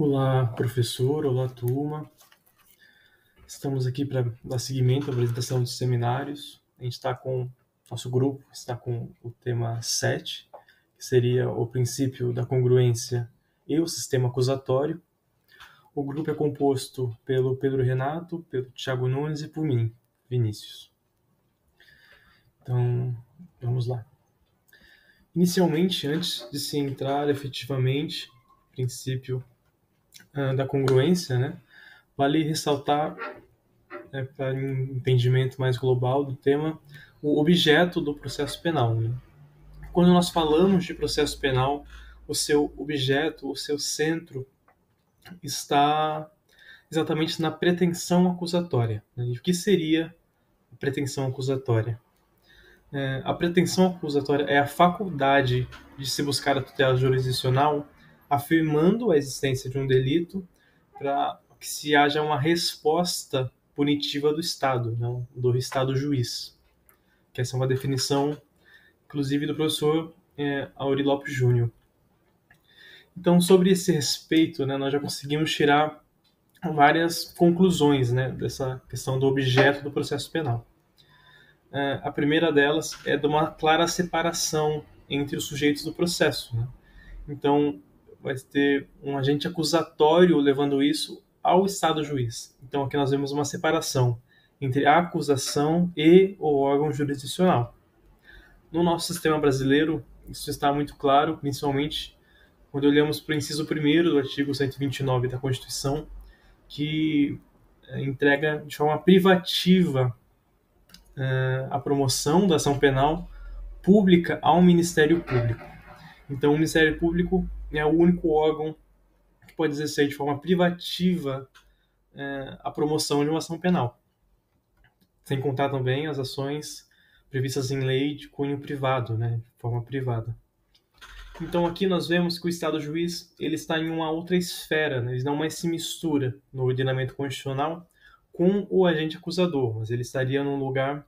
Olá, professor, olá, turma. Estamos aqui para dar seguimento à apresentação de seminários. A gente está com, nosso grupo está com o tema 7, que seria o princípio da congruência e o sistema acusatório. O grupo é composto pelo Pedro Renato, pelo Thiago Nunes e por mim, Vinícius. Então, vamos lá. Inicialmente, antes de se entrar efetivamente no princípio da congruência, né, vale ressaltar, para um entendimento mais global do tema, o objeto do processo penal. Né? Quando nós falamos de processo penal, o seu objeto, o seu centro, está exatamente na pretensão acusatória. Né? E o que seria a pretensão acusatória? A pretensão acusatória é a faculdade de se buscar a tutela jurisdicional afirmando a existência de um delito para que se haja uma resposta punitiva do Estado, não do Estado juiz. Que essa é uma definição, inclusive, do professor Aurí Lopes Júnior. Então, sobre esse respeito, né, nós já conseguimos tirar várias conclusões, né, dessa questão do objeto do processo penal. A primeira delas é de uma clara separação entre os sujeitos do processo. Né? Então, vai ter um agente acusatório levando isso ao Estado juiz. Então, aqui nós vemos uma separação entre a acusação e o órgão jurisdicional. No nosso sistema brasileiro, isso está muito claro, principalmente quando olhamos para o inciso 1º do artigo 129 da Constituição, que entrega de forma privativa a promoção da ação penal pública ao Ministério Público. Então, o Ministério Público é o único órgão que pode exercer de forma privativa a promoção de uma ação penal, sem contar também as ações previstas em lei de cunho privado, né, de forma privada. Então, aqui nós vemos que o Estado juiz ele está em uma outra esfera, né, ele não mais se mistura no ordenamento constitucional com o agente acusador, mas ele estaria num lugar,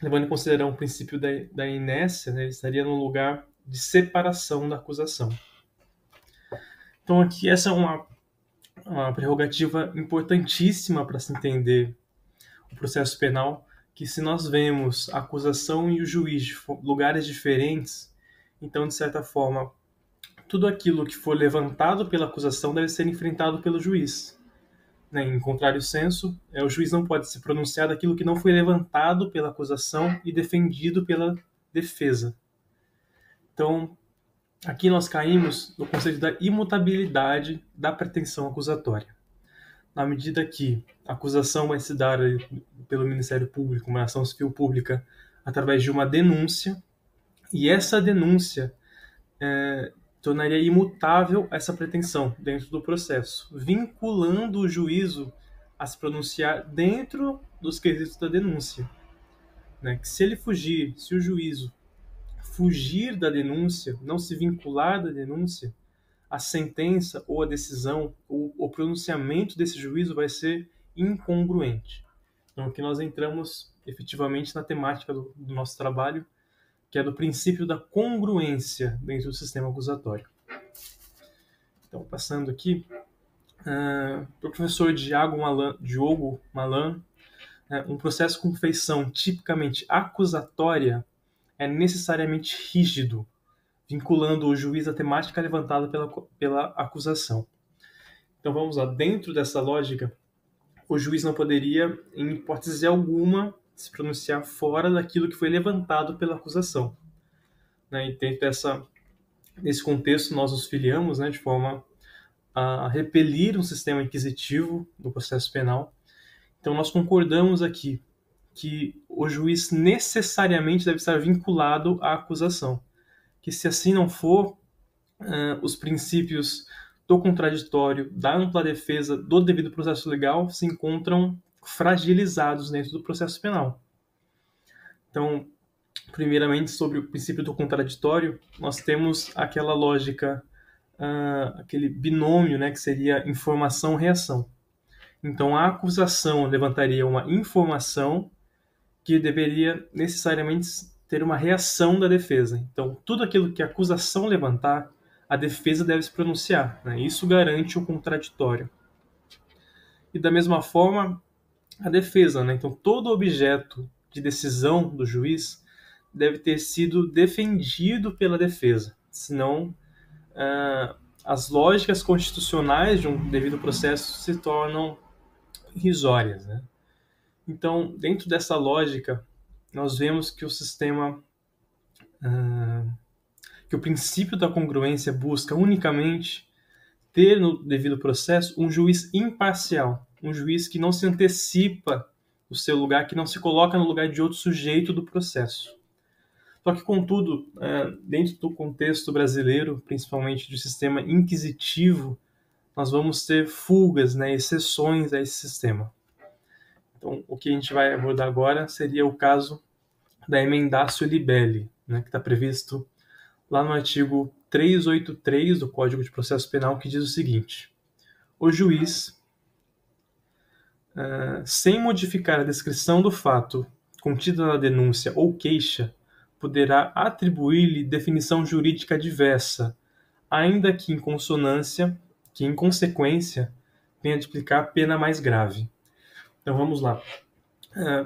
levando em consideração o princípio da inércia, né, ele estaria num lugar de separação da acusação. Então, aqui essa é uma prerrogativa importantíssima para se entender o processo penal, que se nós vemos a acusação e o juiz de lugares diferentes, então, de certa forma, tudo aquilo que for levantado pela acusação deve ser enfrentado pelo juiz. Né? Em contrário senso, o juiz não pode se pronunciar daquilo que não foi levantado pela acusação e defendido pela defesa. Então, aqui nós caímos no conceito da imutabilidade da pretensão acusatória. Na medida que a acusação vai se dar pelo Ministério Público, uma ação civil pública, através de uma denúncia, e essa denúncia tornaria imutável essa pretensão dentro do processo, vinculando o juízo a se pronunciar dentro dos quesitos da denúncia. Né? Que se ele fugir, se o juízo fugir da denúncia, não se vincular da denúncia, a sentença ou a decisão ou o pronunciamento desse juízo vai ser incongruente. Então, aqui nós entramos efetivamente na temática do nosso trabalho, que é do princípio da congruência dentro do sistema acusatório. Então, passando aqui, para o professor Diogo Malan, um processo com feição tipicamente acusatória é necessariamente rígido, vinculando o juiz à temática levantada pela acusação. Então vamos lá, dentro dessa lógica, o juiz não poderia, em hipótese alguma, se pronunciar fora daquilo que foi levantado pela acusação. Né? E dentro desse contexto, nós nos filiamos, né, de forma a repelir um sistema inquisitivo do processo penal. Então nós concordamos aqui que o juiz necessariamente deve estar vinculado à acusação. Que se assim não for, os princípios do contraditório, da ampla defesa, do devido processo legal se encontram fragilizados dentro do processo penal. Então, primeiramente, sobre o princípio do contraditório, nós temos aquela lógica, aquele binômio, né, que seria informação-reação. Então, a acusação levantaria uma informação que deveria necessariamente ter uma reação da defesa. Então, tudo aquilo que a acusação levantar, a defesa deve se pronunciar, né? Isso garante o contraditório. E da mesma forma, a defesa, né? Então, todo objeto de decisão do juiz deve ter sido defendido pela defesa, senão as lógicas constitucionais de um devido processo se tornam irrisórias, né? Então, dentro dessa lógica, nós vemos que o sistema, que o princípio da congruência busca unicamente ter no devido processo um juiz imparcial, um juiz que não se antecipa o seu lugar, que não se coloca no lugar de outro sujeito do processo. Só que, contudo, dentro do contexto brasileiro, principalmente do sistema inquisitivo, nós vamos ter fugas, né, exceções a esse sistema. Então, o que a gente vai abordar agora seria o caso da emendatio libelli, né, que está previsto lá no artigo 383 do Código de Processo Penal, que diz o seguinte: o juiz, sem modificar a descrição do fato contida na denúncia ou queixa, poderá atribuir-lhe definição jurídica diversa, ainda que em consequência, venha de aplicar pena mais grave. Então vamos lá.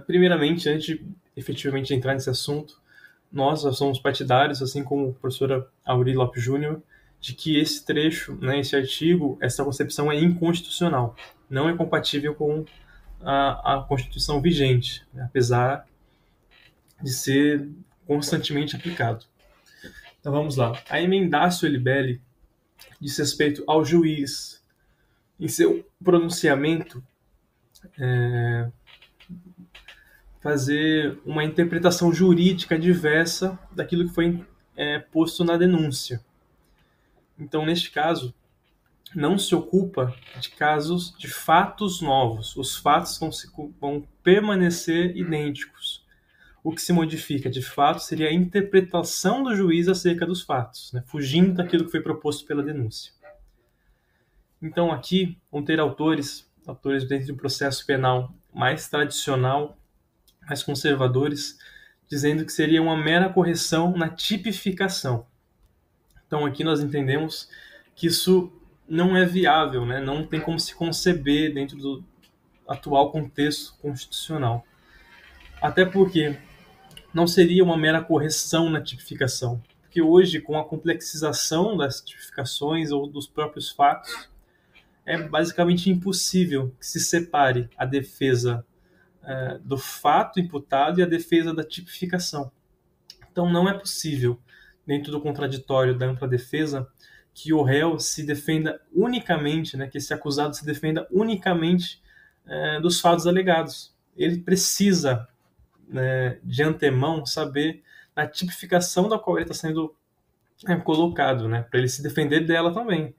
Primeiramente, antes de efetivamente entrar nesse assunto, nós somos partidários, assim como a professora Aurí Lopes Júnior, de que esse trecho, né, esse artigo, essa concepção é inconstitucional, não é compatível com a Constituição vigente, né, apesar de ser constantemente aplicado. Então vamos lá. A emendatio libelli diz respeito ao juiz, em seu pronunciamento, fazer uma interpretação jurídica diversa daquilo que foi posto na denúncia. Então, neste caso, não se ocupa de casos de fatos novos. Os fatos vão permanecer idênticos. O que se modifica, de fato, seria a interpretação do juiz acerca dos fatos, né, fugindo daquilo que foi proposto pela denúncia. Então, aqui, vão ter autores dentro de um processo penal mais tradicional, mais conservadores, dizendo que seria uma mera correção na tipificação. Então, aqui nós entendemos que isso não é viável, né? Não tem como se conceber dentro do atual contexto constitucional. Até porque não seria uma mera correção na tipificação. Porque hoje, com a complexização das tipificações ou dos próprios fatos, é basicamente impossível que se separe a defesa do fato imputado e a defesa da tipificação. Então, não é possível, dentro do contraditório da ampla defesa, que o réu se defenda unicamente, né, que esse acusado se defenda unicamente dos fatos alegados. Ele precisa, né, de antemão, saber a tipificação da qual ele está sendo colocado, né, para ele se defender dela também.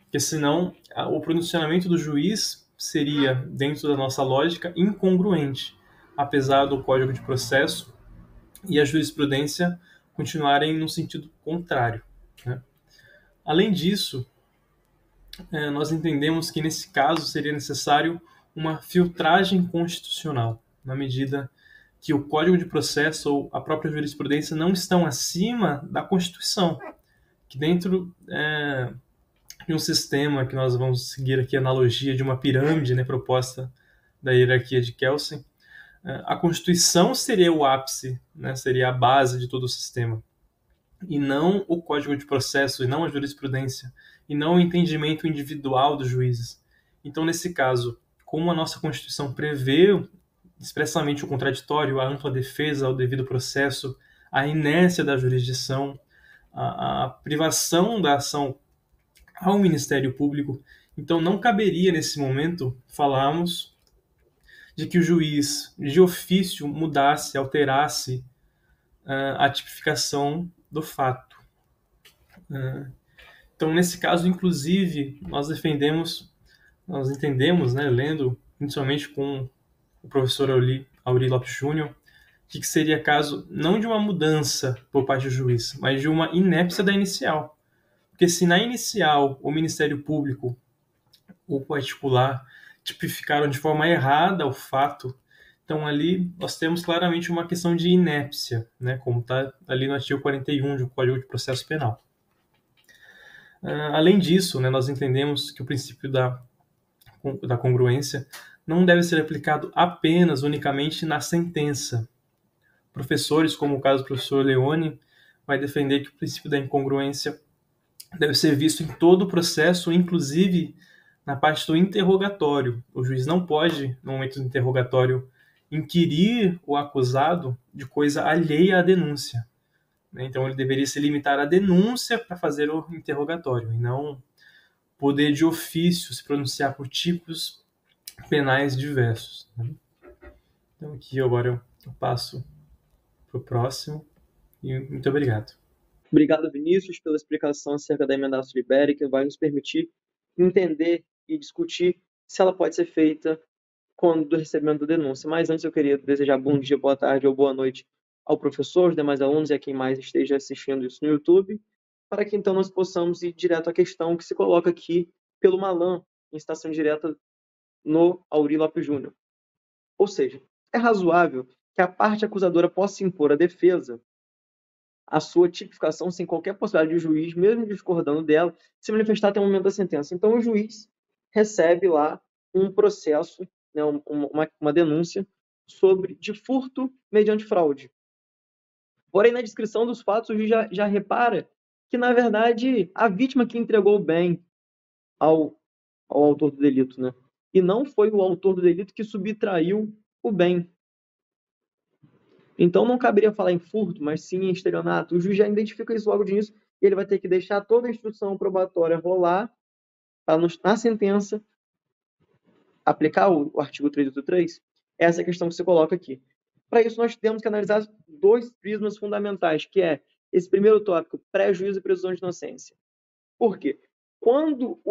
Porque senão o pronunciamento do juiz seria, dentro da nossa lógica, incongruente, apesar do Código de Processo e a jurisprudência continuarem no sentido contrário, né? Além disso, nós entendemos que nesse caso seria necessário uma filtragem constitucional, na medida que o Código de Processo ou a própria jurisprudência não estão acima da Constituição, que dentro de um sistema que nós vamos seguir aqui a analogia de uma pirâmide, né, proposta da hierarquia de Kelsen, a Constituição seria o ápice, né, seria a base de todo o sistema, e não o Código de Processo, e não a jurisprudência, e não o entendimento individual dos juízes. Então, nesse caso, como a nossa Constituição prevê expressamente o contraditório, a ampla defesa ao devido processo, a inércia da jurisdição, a privação da ação ao Ministério Público, então não caberia nesse momento falarmos de que o juiz de ofício mudasse, alterasse a tipificação do fato. Então, nesse caso, inclusive, nós entendemos, né, lendo, principalmente com o professor Aurí Lopes Júnior, que seria caso não de uma mudança por parte do juiz, mas de uma inépcia da inicial. Porque se na inicial o Ministério Público ou particular tipificaram de forma errada o fato, então ali nós temos claramente uma questão de inépcia, né, como está ali no artigo 41 do Código de Processo Penal. Além disso, né, nós entendemos que o princípio da congruência não deve ser aplicado apenas, unicamente na sentença. Professores, como o caso do professor Leone, vai defender que o princípio da incongruência deve ser visto em todo o processo, inclusive na parte do interrogatório. O juiz não pode, no momento do interrogatório, inquirir o acusado de coisa alheia à denúncia. Então, ele deveria se limitar à denúncia para fazer o interrogatório, e não poder de ofício se pronunciar por tipos penais diversos. Então, aqui agora eu passo para o próximo, e muito obrigado. Obrigado, Vinícius, pela explicação acerca da emenda Liberi, que vai nos permitir entender e discutir se ela pode ser feita quando do recebimento da denúncia. Mas antes eu queria desejar bom dia, boa tarde ou boa noite ao professor, aos demais alunos e a quem mais esteja assistindo isso no YouTube, para que então nós possamos ir direto à questão que se coloca aqui pelo Malan, em citação direta no Aurí Lopes Júnior. Ou seja, é razoável que a parte acusadora possa impor à defesa a sua tipificação sem qualquer possibilidade de juiz, mesmo discordando dela, se manifestar até o momento da sentença. Então, o juiz recebe lá um processo, né, uma denúncia de furto mediante fraude. Porém, na descrição dos fatos, o juiz já repara que, na verdade, a vítima que entregou o bem ao autor do delito, né? E não foi o autor do delito que subtraiu o bem. Então, não caberia falar em furto, mas sim em estelionato. O juiz já identifica isso logo de início e ele vai ter que deixar toda a instrução probatória rolar para, na sentença, aplicar o artigo 383. Essa é a questão que se coloca aqui. Para isso, nós temos que analisar dois prismas fundamentais, que é esse primeiro tópico, pré-juízo e presunção de inocência. Por quê? Quando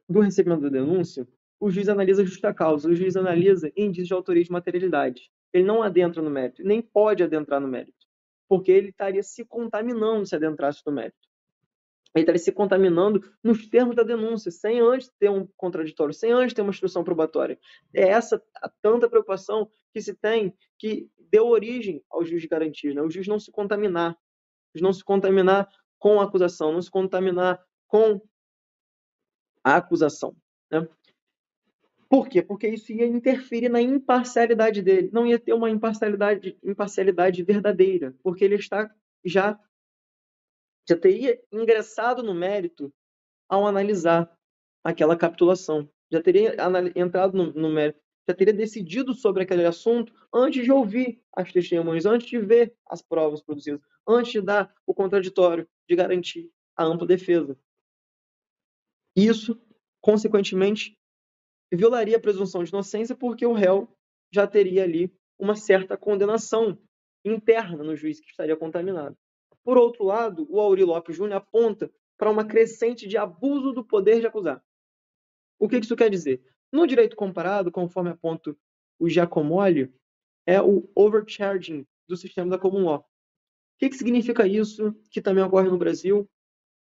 do recebimento da denúncia, o juiz analisa a justa causa, o juiz analisa indícios de autoria e de materialidade. Ele não adentra no mérito, nem pode adentrar no mérito, porque ele estaria se contaminando se adentrasse no mérito. Ele estaria se contaminando nos termos da denúncia, sem antes ter um contraditório, sem antes ter uma instrução probatória. É essa a tanta preocupação que se tem, que deu origem ao juiz de garantias, né? O juiz não se contaminar, com a acusação, não se contaminar com a acusação, né? Por quê? Porque isso ia interferir na imparcialidade dele. Não ia ter uma imparcialidade verdadeira, porque ele já teria ingressado no mérito ao analisar aquela capitulação. Já teria entrado no mérito, já teria decidido sobre aquele assunto antes de ouvir as testemunhas, antes de ver as provas produzidas, antes de dar o contraditório, de garantir a ampla defesa. Isso, consequentemente, violaria a presunção de inocência porque o réu já teria ali uma certa condenação interna no juiz que estaria contaminado. Por outro lado, o Aurí Lopes Júnior aponta para uma crescente de abuso do poder de acusar. O que isso quer dizer? No direito comparado, conforme aponta o Giacomelli, é o overcharging do sistema da common law. O que significa isso, que também ocorre no Brasil?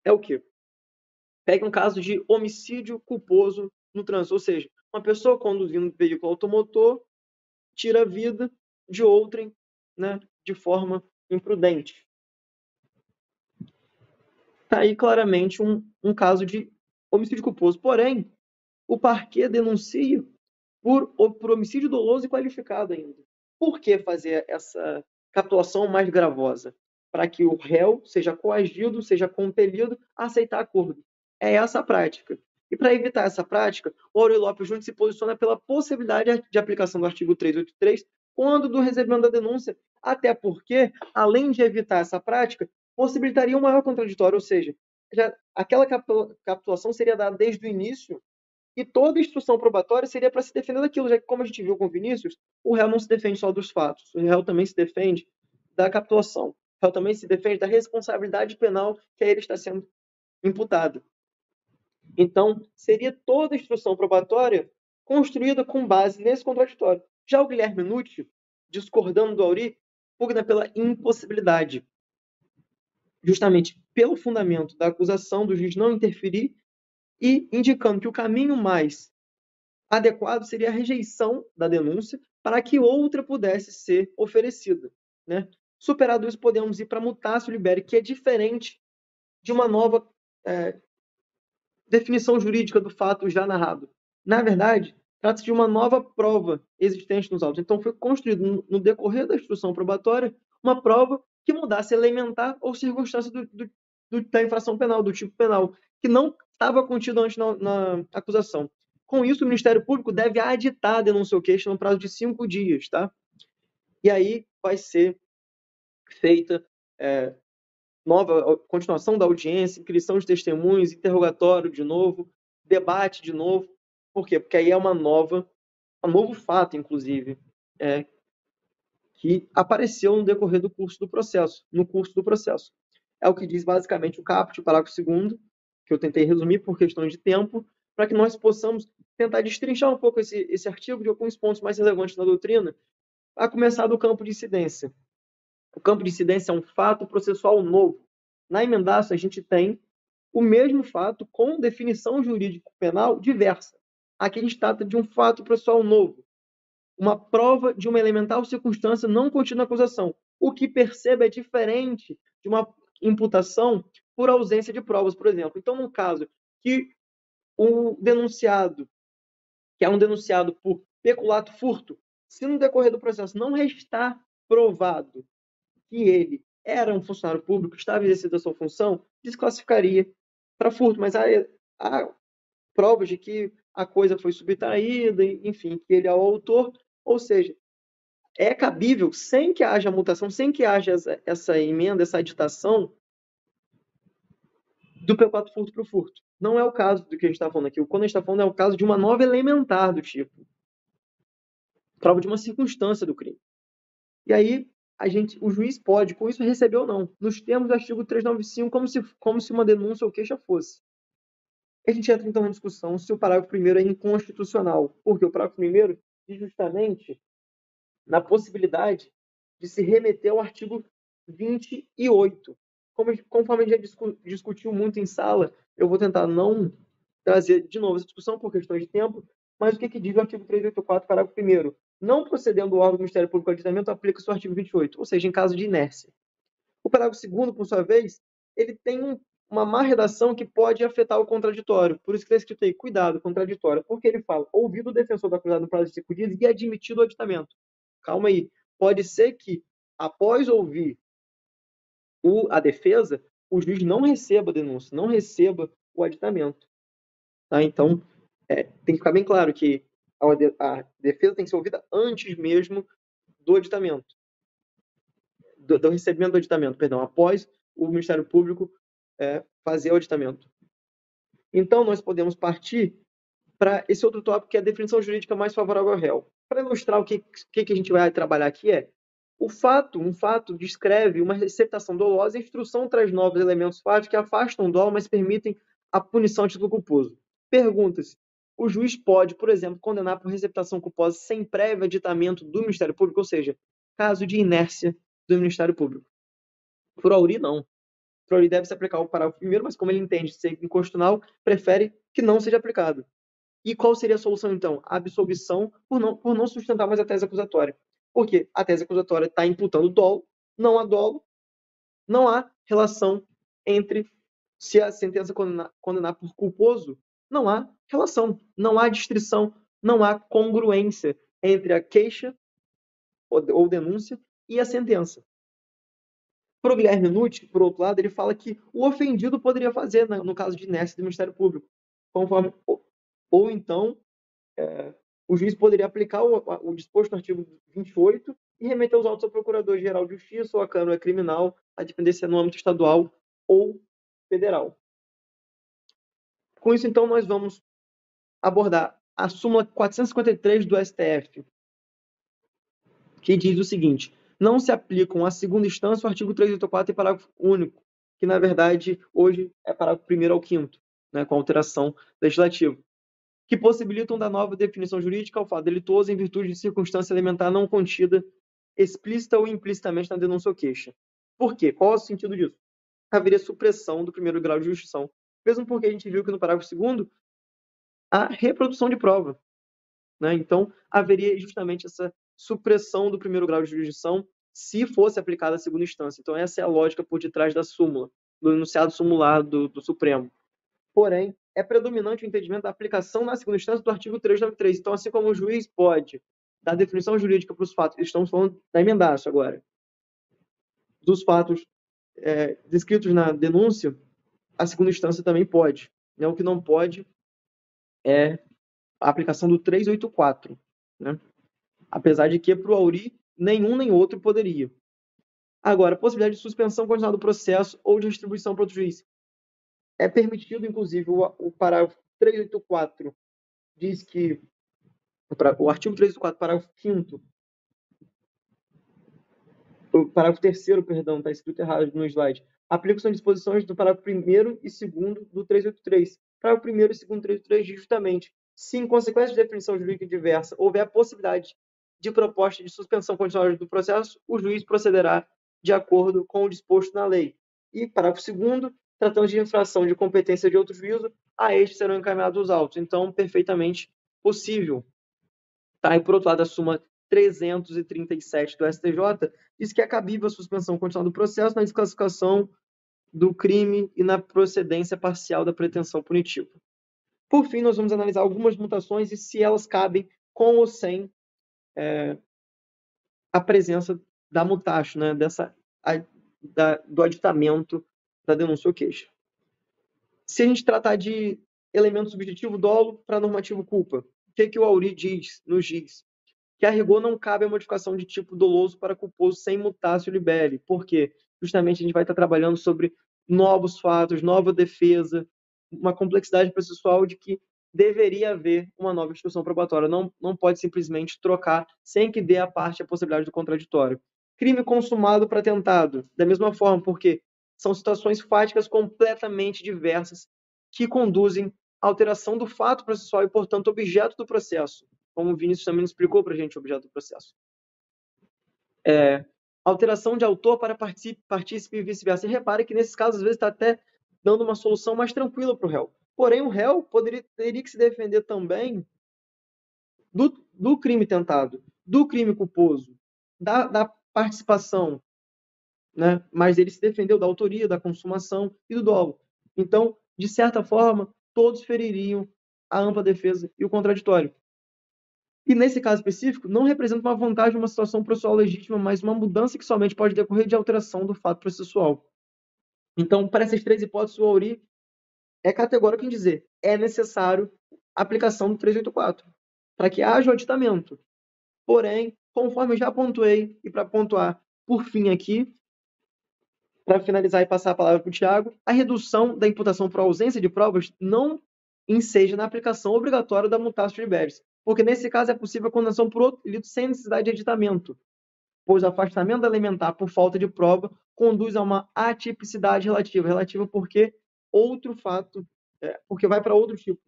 É o quê? Pega um caso de homicídio culposo no trânsito, ou seja, uma pessoa conduzindo um veículo automotor tira a vida de outrem, né, de forma imprudente. Está aí claramente um caso de homicídio culposo. Porém, o parquê denuncia por homicídio doloso e qualificado ainda. Por que fazer essa capitulação mais gravosa? Para que o réu seja coagido, seja compelido a aceitar acordo. É essa a prática. E para evitar essa prática, o Aurí Lopes Júnior se posiciona pela possibilidade de aplicação do artigo 383 quando do recebimento da denúncia, até porque, além de evitar essa prática, possibilitaria um maior contraditório, ou seja, aquela capitulação seria dada desde o início e toda instrução probatória seria para se defender daquilo, já que, como a gente viu com o Vinícius, o réu não se defende só dos fatos, o réu também se defende da capitulação, o réu também se defende da responsabilidade penal que a ele está sendo imputado. Então, seria toda a instrução probatória construída com base nesse contraditório. Já o Guilherme Nucci, discordando do Aurí, pugna pela impossibilidade, justamente pelo fundamento da acusação do juiz não interferir e indicando que o caminho mais adequado seria a rejeição da denúncia para que outra pudesse ser oferecida, né? Superado isso, podemos ir para mutatio liberi, que é diferente de uma nova definição jurídica do fato já narrado. Na verdade, trata-se de uma nova prova existente nos autos. Então, foi construído no decorrer da instrução probatória uma prova que mudasse elementar ou circunstância da infração penal, do tipo penal, que não estava contido antes na acusação. Com isso, o Ministério Público deve aditar a denúncia ou queixa no prazo de 5 dias, tá? E aí vai ser feita nova continuação da audiência, inscrição de testemunhos, interrogatório de novo, debate de novo. Por quê? Porque aí é um novo fato, inclusive, que apareceu no decorrer do curso do processo, no curso do processo. É o que diz basicamente o caput, o parágrafo 2º, que eu tentei resumir por questões de tempo, para que nós possamos tentar destrinchar um pouco esse artigo de alguns pontos mais relevantes na doutrina, a começar do campo de incidência. O campo de incidência é um fato processual novo. Na emendaço, a gente tem o mesmo fato com definição jurídico-penal diversa. Aqui a gente trata de um fato processual novo, uma prova de uma elementar circunstância não contida na acusação. O que percebe é diferente de uma imputação por ausência de provas, por exemplo. Então, no caso que o denunciado, que é um denunciado por peculato furto, se no decorrer do processo não restar provado que ele era um funcionário público, estava exercendo a sua função, desclassificaria para furto. Mas há provas de que a coisa foi subtraída, enfim, que ele é o autor, ou seja, é cabível, sem que haja mutação, sem que haja essa emenda, essa aditação, do peculato furto para o furto. Não é o caso do que a gente está falando aqui. Quando a gente está falando é o caso de uma nova elementar do tipo. Prova de uma circunstância do crime. E aí, o juiz pode, com isso, receber ou não, nos termos do artigo 395, como se uma denúncia ou queixa fosse. A gente entra, então, na discussão se o parágrafo 1º é inconstitucional. Porque o parágrafo 1º diz justamente na possibilidade de se remeter ao artigo 28. Conforme a gente já discutiu muito em sala, eu vou tentar não trazer de novo essa discussão por questões de tempo, mas o que diz o artigo 384, parágrafo 1º? Não procedendo o órgão do Ministério Público ao aditamento, aplica-se o artigo 28, ou seja, em caso de inércia. O parágrafo 2º, por sua vez, ele tem uma má redação que pode afetar o contraditório. Por isso que está escrito aí, cuidado, contraditório, porque ele fala, ouvido o defensor do acusado no prazo de 5 dias e admitido o aditamento. Calma aí. Pode ser que, após ouvir a defesa, o juiz não receba a denúncia, não receba o aditamento. Tá? Então, tem que ficar bem claro que a defesa tem que ser ouvida antes mesmo do aditamento, do recebimento do aditamento, perdão, após o Ministério Público fazer o aditamento. Então, nós podemos partir para esse outro tópico, que é a definição jurídica mais favorável ao réu. Para ilustrar o que a gente vai trabalhar aqui um fato descreve uma receptação dolosa e a instrução traz novos elementos fáticos que afastam o dolo, mas permitem a punição a título culposo. Pergunta-se, o juiz pode, por exemplo, condenar por receptação culposa sem prévio aditamento do Ministério Público, ou seja, caso de inércia do Ministério Público. Por Auri, não. Por Auri deve se aplicar o parágrafo 1º, mas como ele entende ser inconstitucional, prefere que não seja aplicado. E qual seria a solução, então? A absolvição por não sustentar mais a tese acusatória. Porque a tese acusatória está imputando dolo, não há dolo, não há relação entre, se a sentença condenar por culposo, não há relação, não há distrição, não há congruência entre a queixa ou denúncia e a sentença. Para o Guilherme Nucci, por outro lado, ele fala que o ofendido poderia fazer, no caso de inércia do Ministério Público, conforme, ou então o juiz poderia aplicar o disposto no artigo 28 e remeter os autos ao Procurador-Geral de Justiça ou à Câmara Criminal, a depender se é no âmbito estadual ou federal. Com isso, então, nós vamos abordar a súmula 453 do STF, que diz o seguinte: não se aplicam à segunda instância o artigo 384 e parágrafo único, que, na verdade, hoje é parágrafo 1º ao 5º, né, com alteração legislativa, que possibilitam da nova definição jurídica ao fato delituoso em virtude de circunstância elementar não contida explícita ou implicitamente na denúncia ou queixa. Por quê? Qual é o sentido disso? Haveria supressão do primeiro grau de jurisdição. Mesmo porque a gente viu que no parágrafo 2º há reprodução de prova. Né? Então, haveria justamente essa supressão do primeiro grau de jurisdição se fosse aplicada a segunda instância. Então, essa é a lógica por detrás da súmula, do enunciado sumular do Supremo. Porém, é predominante o entendimento da aplicação na segunda instância do artigo 393. Então, assim como o juiz pode dar definição jurídica para os fatos, estamos falando da emendaço agora, dos fatos descritos na denúncia, a segunda instância também pode. Né? O que não pode é a aplicação do 384, né? Apesar de que, para o Auri, nenhum nem outro poderia. Agora, a possibilidade de suspensão continuada do processo ou de distribuição para outro juiz. É permitido, inclusive, o parágrafo 384 diz que, o artigo 384, parágrafo 5º, o parágrafo 3º, perdão, está escrito errado no slide, aplicam-se as disposições do parágrafo 1º e 2º do 383. Parágrafo 1º e 2º do 383 diz justamente: se em consequência de definição jurídica diversa houver a possibilidade de proposta de suspensão continuada do processo, o juiz procederá de acordo com o disposto na lei. E parágrafo 2º, tratando de infração de competência de outro juízo, a este serão encaminhados os autos. Então, perfeitamente possível. Tá? E, por outro lado, a súmula 337 do STJ diz que é cabível a suspensão continuada do processo na desclassificação do crime e na procedência parcial da pretensão punitiva. Por fim, nós vamos analisar algumas mutações e se elas cabem com ou sem a presença da mutatio, né, do aditamento da denúncia ou queixa. Se a gente tratar de elemento subjetivo dolo para normativo culpa, o que o Auri nos diz? Que a rigor não cabe a modificação de tipo doloso para culposo sem mutatio libelli. Por quê? Justamente a gente vai estar trabalhando sobre novos fatos, nova defesa, uma complexidade processual de que deveria haver uma nova instrução probatória. Não pode simplesmente trocar sem que dê à parte a possibilidade do contraditório. Crime consumado para tentado, da mesma forma, porque são situações fáticas completamente diversas que conduzem à alteração do fato processual e, portanto, objeto do processo, como o Vinícius também explicou para a gente o objeto do processo. Alteração de autor para partícipe e vice-versa. E repare que, nesses casos, às vezes está até dando uma solução mais tranquila para o réu. Porém, o réu teria que se defender também do crime tentado, do crime culposo, da participação, né? Mas ele se defendeu da autoria, da consumação e do dolo. Então, de certa forma, todos feririam a ampla defesa e o contraditório. E, nesse caso específico, não representa uma vantagem uma situação processual legítima, mas uma mudança que somente pode decorrer de alteração do fato processual. Então, para essas três hipóteses, o Auri é categórico em dizer é necessário a aplicação do 384 para que haja o aditamento. Porém, conforme eu já pontuei, e para pontuar por fim aqui, para finalizar e passar a palavra para o Tiago, a redução da imputação por ausência de provas não enseja na aplicação obrigatória da mutatio liberis, porque nesse caso é possível a condenação por outro delito sem necessidade de aditamento, pois o afastamento alimentar por falta de prova conduz a uma atipicidade relativa porque outro fato, porque vai para outro tipo,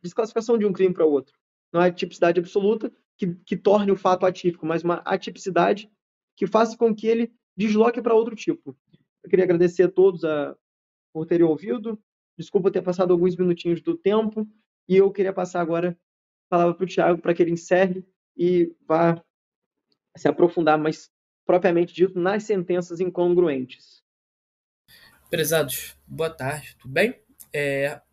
desclassificação de um crime para outro. Não é tipicidade absoluta que torne o fato atípico, mas uma atipicidade que faça com que ele desloque para outro tipo. Eu queria agradecer a todos por terem ouvido. Desculpa ter passado alguns minutinhos do tempo. E eu queria passar agora a palavra para o Tiago para que ele encerre e vá se aprofundar mais propriamente dito nas sentenças incongruentes. Prezados, boa tarde, tudo bem?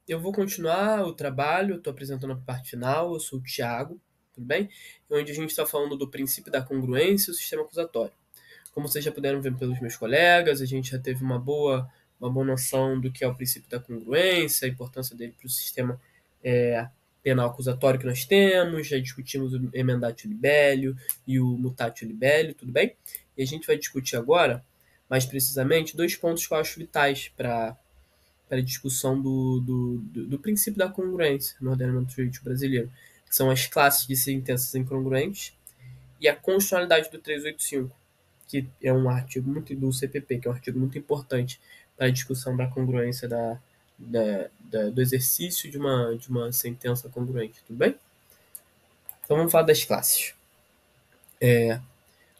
Eu vou continuar o trabalho, estou apresentando a parte final, eu sou o Tiago, tudo bem? Onde a gente está falando do princípio da congruência e o sistema acusatório. Como vocês já puderam ver pelos meus colegas, a gente já teve uma boa noção do que é o princípio da congruência, a importância dele para o sistema penal acusatório que nós temos, já discutimos o emendatio libellio e o mutatio libellio, tudo bem? E a gente vai discutir agora, mais precisamente, dois pontos que eu acho vitais para a discussão do princípio da congruência no ordenamento jurídico brasileiro, que são as classes de sentenças incongruentes e a constitucionalidade do 385, que é um artigo muito do CPP, que é um artigo muito importante para a discussão da congruência do exercício de uma sentença congruente, tudo bem? Então vamos falar das classes.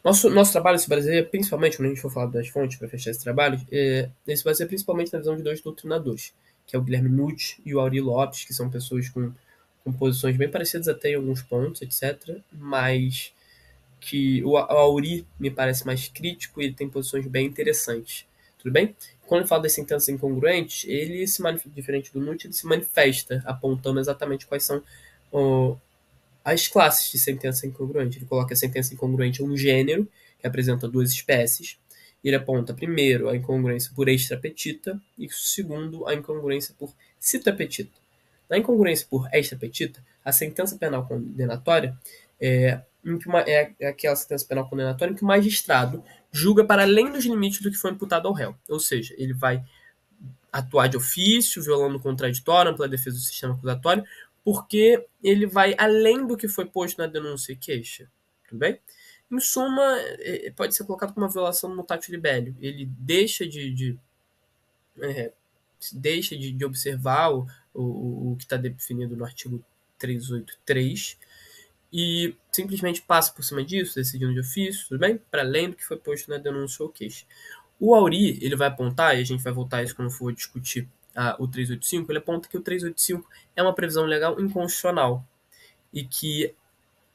Nosso trabalho se baseia principalmente, quando a gente for falar das fontes para fechar esse trabalho, ele se baseia principalmente na visão de dois doutrinadores, que é o Guilherme Nutt e o Auri Lopes, que são pessoas com posições bem parecidas até em alguns pontos, etc., mas que o Auri me parece mais crítico e ele tem posições bem interessantes. tudo bem? Quando ele fala das sentenças incongruentes, ele diferente do NUT, ele se manifesta, apontando exatamente quais são as classes de sentença incongruente. Ele coloca a sentença incongruente em um gênero, que apresenta duas espécies. Ele aponta, primeiro, a incongruência por extra petita e, segundo, a incongruência por citra petita. Na incongruência por extra petita, a sentença penal condenatória é aquela sentença penal condenatória em que o magistrado julga para além dos limites do que foi imputado ao réu. Ou seja, ele vai atuar de ofício, violando o contraditório, ampla defesa do sistema acusatório, porque ele vai além do que foi posto na denúncia e queixa. Tudo bem? Em suma, pode ser colocado como uma violação do mutatio libellio. Ele deixa de observar o que está definido no artigo 383 e simplesmente passa por cima disso, decidindo de ofício, tudo bem? Para além do que foi posto na denúncia ou queixa. O Auri, ele vai apontar, e a gente vai voltar a isso quando for discutir o 385, ele aponta que o 385 é uma previsão legal inconstitucional e que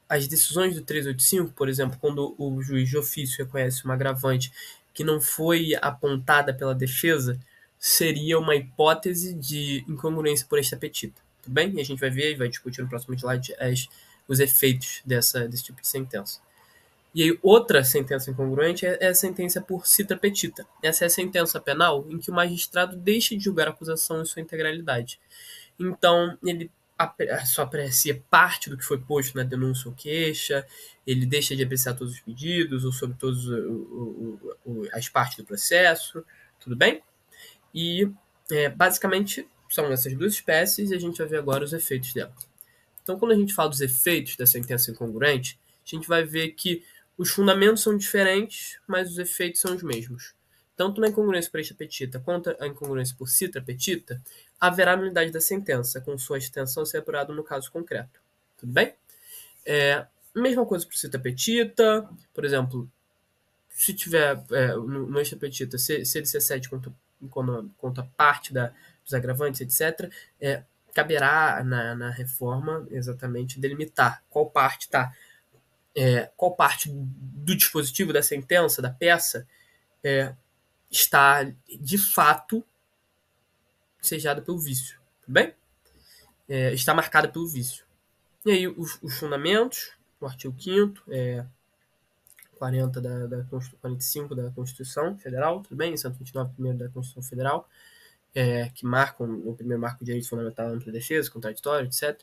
as decisões do 385, por exemplo, quando o juiz de ofício reconhece uma agravante que não foi apontada pela defesa, seria uma hipótese de incongruência por extra petita. Tudo bem? E a gente vai ver e vai discutir no próximo slide os efeitos desse tipo de sentença. E aí, outra sentença incongruente é a sentença por citra petita. Essa é a sentença penal em que o magistrado deixa de julgar a acusação em sua integralidade. Então, ele só aprecia parte do que foi posto na denúncia ou queixa, ele deixa de apreciar todos os pedidos ou sobre todas as partes do processo, tudo bem? E, basicamente, são essas duas espécies e a gente vai ver agora os efeitos dela. Então, quando a gente fala dos efeitos da sentença incongruente, a gente vai ver que os fundamentos são diferentes, mas os efeitos são os mesmos. Tanto na incongruência por extra petita quanto a incongruência por citra petita, haverá nulidade da sentença, com sua extensão ser apurada no caso concreto. Tudo bem? Mesma coisa por citra petita, por exemplo, se tiver no extra petita, se ele se excede quanto a parte dos agravantes, etc., caberá na reforma exatamente delimitar qual parte do dispositivo da sentença, da peça, está de fato sejada pelo vício. Tudo bem? Está marcada pelo vício. E aí os fundamentos, o artigo 5º, 45 da Constituição Federal, tudo bem? 129 primeiro da Constituição Federal, que marcam o primeiro marco de direito fundamental, ampla defesa, contraditório, etc.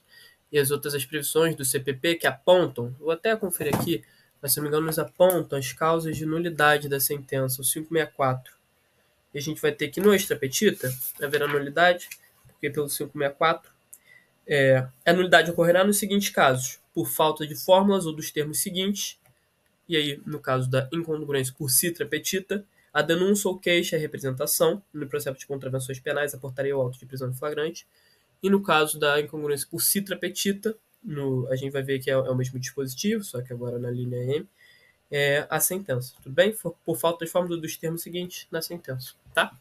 E as outras as previsões do CPP que apontam, vou até conferir aqui, mas se não me engano, nos apontam as causas de nulidade da sentença, o 564. E a gente vai ter que no extra petita haverá nulidade, porque pelo 564 a nulidade ocorrerá nos seguintes casos: por falta de fórmulas ou dos termos seguintes, e aí no caso da incongruência por citra petita, a denúncia ou queixa é representação, no processo de contravenções penais a portaria ou auto de prisão em flagrante, e no caso da incongruência por citra petita, a gente vai ver que é o mesmo dispositivo, só que agora na linha M, a sentença, tudo bem? Por falta de fórmula dos termos seguintes na sentença, tá?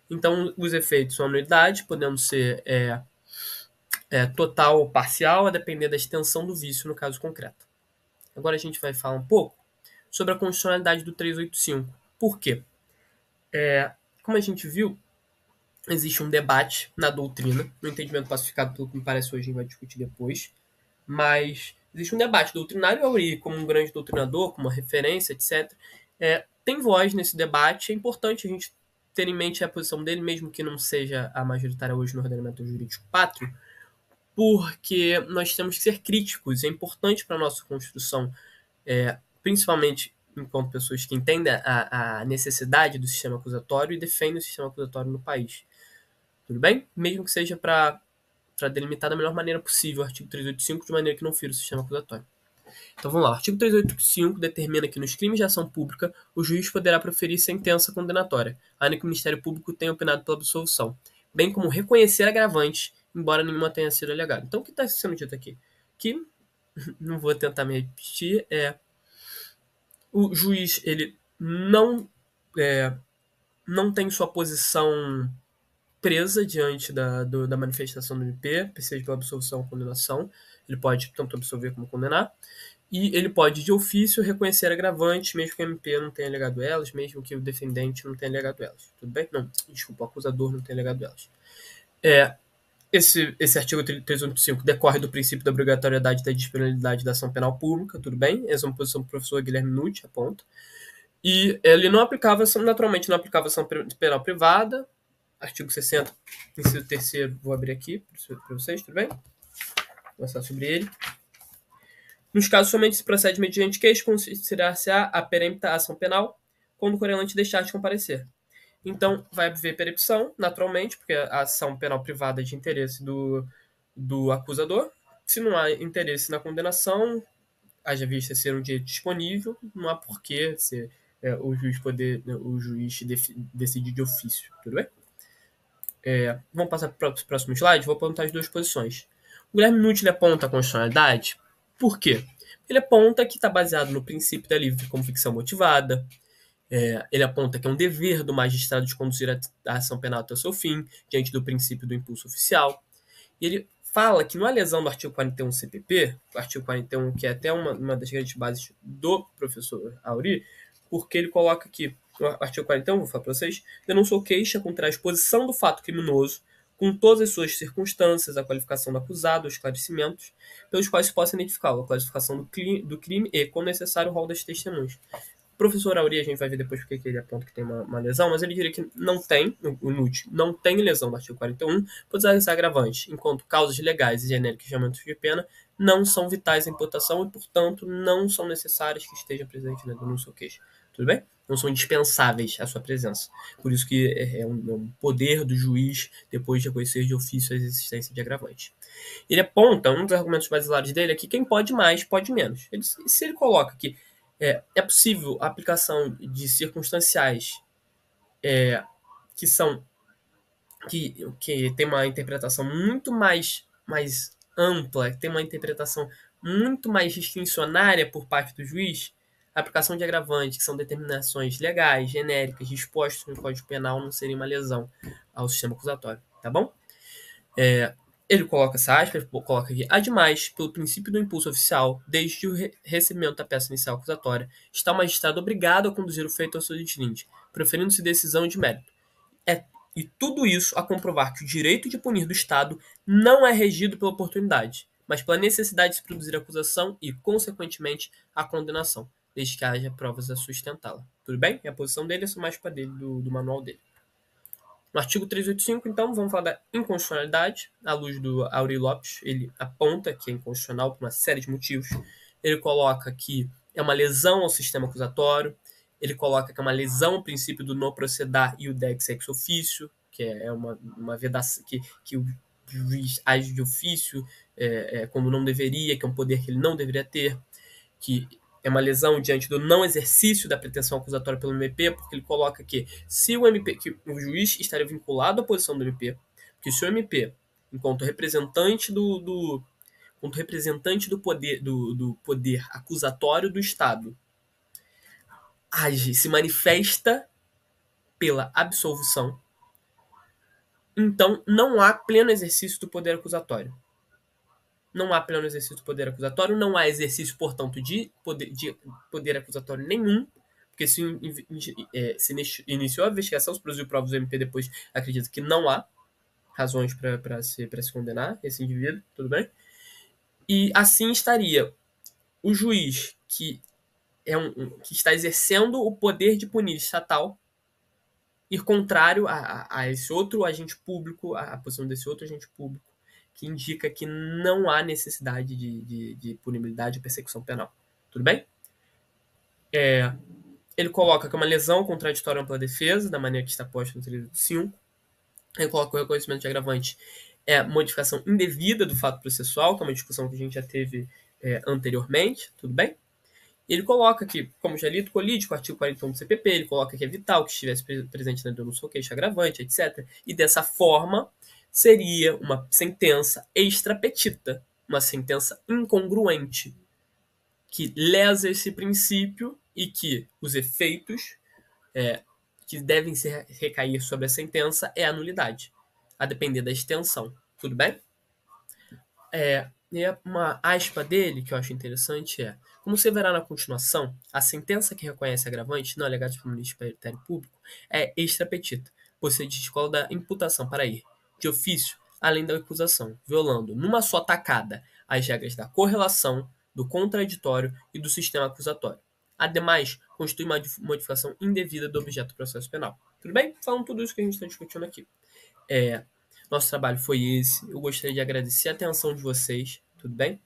Então, os efeitos são a nulidade, podendo ser total ou parcial, a depender da extensão do vício no caso concreto. Agora a gente vai falar um pouco sobre a constitucionalidade do 385. Por quê? Como a gente viu, existe um debate na doutrina, no entendimento pacificado, pelo que me parece hoje, a gente vai discutir depois, mas existe um debate doutrinário. Auri, como um grande doutrinador, como uma referência, etc., tem voz nesse debate. É importante a gente ter em mente a posição dele, mesmo que não seja a majoritária hoje no ordenamento jurídico pátrio, porque nós temos que ser críticos. É importante para a nossa construção, principalmente enquanto pessoas que entendem a necessidade do sistema acusatório e defendem o sistema acusatório no país. Tudo bem? Mesmo que seja para delimitar da melhor maneira possível o artigo 385, de maneira que não fira o sistema acusatório. Então vamos lá. O artigo 385 determina que nos crimes de ação pública o juiz poderá proferir sentença condenatória, ainda que o Ministério Público tenha opinado pela absolvição, bem como reconhecer agravantes, embora nenhuma tenha sido alegada. Então o que está sendo dito aqui? Que, não vou tentar me repetir, o juiz ele não tem sua posição presa diante da manifestação do MP, seja pela absolvição ou condenação. Ele pode tanto absolver como condenar. E ele pode, de ofício, reconhecer agravantes, mesmo que o MP não tenha alegado elas, mesmo que o defendente não tenha alegado elas. Tudo bem? Não, desculpa, o acusador não tenha alegado elas. Esse artigo 385 decorre do princípio da obrigatoriedade da disponibilidade da ação penal pública, tudo bem? Essa é uma posição do professor Guilherme Nutt, aponta. E ele não aplicava, naturalmente, não aplicava ação penal privada. Artigo 60, inciso 3º, vou abrir aqui para vocês, tudo bem? Vou conversar sobre ele. Nos casos somente se procede mediante queixa, considerar-se-á a perempta ação penal quando o querelante deixar de comparecer. Então, vai haver perempção, naturalmente, porque a ação penal privada é de interesse do acusador. Se não há interesse na condenação, haja vista ser um direito disponível, não há porquê o juiz decidir de ofício, tudo bem? Vamos passar para o próximo slide, vou apontar as duas posições. O Guilherme Nutt aponta a constitucionalidade. Por quê? Ele aponta que está baseado no princípio da livre convicção motivada. Ele aponta que é um dever do magistrado de conduzir a ação penal até o seu fim, diante do princípio do impulso oficial. E ele fala que não há lesão do artigo 41 CPP, o artigo 41, que é até uma das grandes bases do professor Auri, porque ele coloca aqui, no artigo 41, vou falar para vocês, denúncia ou queixa contra a exposição do fato criminoso, com todas as suas circunstâncias, a qualificação do acusado, os esclarecimentos, pelos quais se possa identificá-lo, a classificação do crime e, quando necessário, o rol das testemunhas. O professor Auri, a gente vai ver depois porque ele aponta que tem uma lesão, mas ele diria que não tem, o Nutt não tem lesão no artigo 41, por ser agravante, enquanto causas legais e genéricas de aumento de pena não são vitais à imputação e, portanto, não são necessárias que esteja presente na denúncia ou queixa. Tudo bem? Não são indispensáveis a sua presença. Por isso que é um poder do juiz, depois de reconhecer de ofício a existência de agravante. Ele aponta, um dos argumentos basilares dele é que quem pode mais, pode menos. Se ele coloca que é possível a aplicação de circunstanciais que tem uma interpretação muito mais ampla, que tem uma interpretação muito mais discricionária por parte do juiz, a aplicação de agravante, que são determinações legais, genéricas, dispostas no Código Penal, não seria uma lesão ao sistema acusatório, tá bom? Ele coloca essa aspas, coloca aqui, ademais, pelo princípio do impulso oficial, desde o recebimento da peça inicial acusatória, está o magistrado obrigado a conduzir o feito ao seu deslinde, proferindo-se decisão de mérito. E tudo isso a comprovar que o direito de punir do Estado não é regido pela oportunidade, mas pela necessidade de se produzir a acusação e, consequentemente, a condenação, desde que haja provas a sustentá-la. Tudo bem? É a posição dele, essa mais para dele, do manual dele. No artigo 385, então, vamos falar da inconstitucionalidade. À luz do Auri Lopes, ele aponta que é inconstitucional por uma série de motivos. Ele coloca que é uma lesão ao sistema acusatório. Ele coloca que é uma lesão ao princípio do non procedar e o dex ex officio, que é uma vedação que o juiz age de ofício quando não deveria, que é um poder que ele não deveria ter, que é uma lesão diante do não exercício da pretensão acusatória pelo MP, porque ele coloca que se o MP, que o juiz estaria vinculado à posição do MP, que se o MP, enquanto representante do poder acusatório do Estado, age, se manifesta pela absolvição, então não há pleno exercício do poder acusatório. Não há pleno exercício do poder acusatório, não há exercício, portanto, de poder acusatório nenhum, porque se iniciou a investigação, se produziu provas do MP, depois acredita que não há razões para se condenar esse indivíduo, tudo bem? E assim estaria o juiz que está exercendo o poder de punir estatal ir contrário a esse outro agente público, a posição desse outro agente público, que indica que não há necessidade de punibilidade ou persecução penal. Tudo bem? Ele coloca que é uma lesão contraditória ampla defesa, da maneira que está posta no 385. Ele coloca que o reconhecimento de agravante é modificação indevida do fato processual, que é uma discussão que a gente já teve anteriormente. Tudo bem? Ele coloca que, como já lido, colide com o artigo 41 do CPP, ele coloca que é vital que estivesse presente na denúncia ou queixa agravante, etc. E dessa forma, seria uma sentença extra petita, uma sentença incongruente, que lesa esse princípio e que os efeitos que devem recair sobre a sentença é a nulidade, a depender da extensão. Tudo bem? E uma aspa dele, que eu acho interessante, é: como se verá na continuação, a sentença que reconhece agravante não alegados pelo Ministério Público é extra petita, por ser de escola da imputação para ir, de ofício, além da acusação, violando, numa só tacada, as regras da correlação, do contraditório e do sistema acusatório. Ademais, constitui uma modificação indevida do objeto do processo penal. Tudo bem? Falando tudo isso que a gente está discutindo aqui. Nosso trabalho foi esse. Eu gostaria de agradecer a atenção de vocês, tudo bem?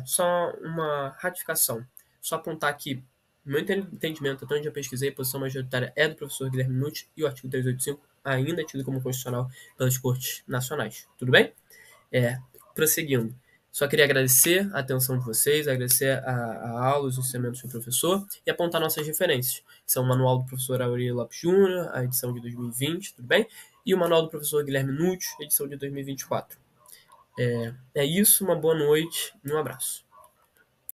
Só uma ratificação. Só apontar que, no meu entendimento, até onde eu pesquisei, a posição majoritária é do professor Guilherme Nucci e o artigo 385 ainda é tido como constitucional pelas cortes nacionais. Tudo bem? Prosseguindo. Só queria agradecer a atenção de vocês, agradecer a aula, os ensinamentos do professor e apontar nossas referências, que são o manual do professor Aurélio Lopes Júnior, a edição de 2020, tudo bem? E o manual do professor Guilherme Nucci, edição de 2024. É isso, uma boa noite e um abraço.